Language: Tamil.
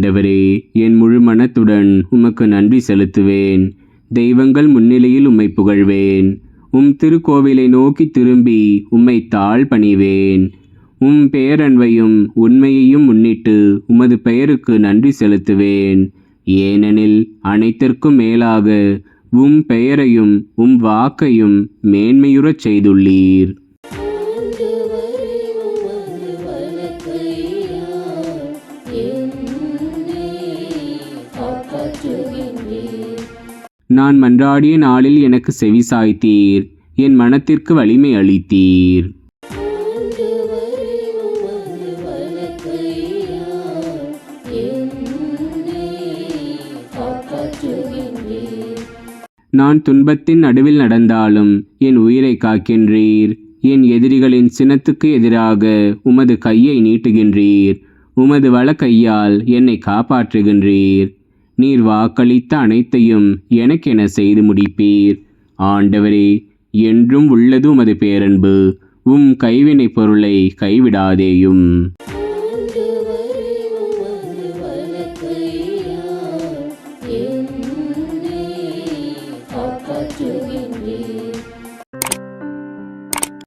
ஆண்டவரே, என் முழு மனத்துடன் உமக்கு நன்றி செலுத்துவேன். தெய்வங்கள் முன்னிலையில் உம்மை புகழ்வேன். உம் திருக்கோவிலை நோக்கி திரும்பி உம்மை தாழ் பணிவேன். உம் பேரன்பையும் உண்மையையும் முன்னிட்டு உமது பெயருக்கு நன்றி செலுத்துவேன். ஏனெனில் அனைத்திற்கும் மேலாக உம் பெயரையும் உம் வாக்கையும் மேன்மையுறச் செய்துள்ளீர். நான் மன்றாடிய நாளில் எனக்கு செவி சாய்த்தீர். என் மனத்திற்கு வலிமை அளித்தீர். நான் துன்பத்தின் நடுவில் நடந்தாலும் என் உயிரை காக்கின்றீர். என் எதிரிகளின் சினத்துக்கு எதிராக உமது கையை நீட்டுகின்றீர். உமது வலக்கையால் என்னை காப்பாற்றுகின்றீர். நீர் வாக்களித்த அனைத்தையும் எனக்கென செய்து முடிப்பீர். ஆண்டவரே, என்றும் உள்ளது உமது பேரன்பு. உம் கைவினை பொருளை கைவிடாதேயும்.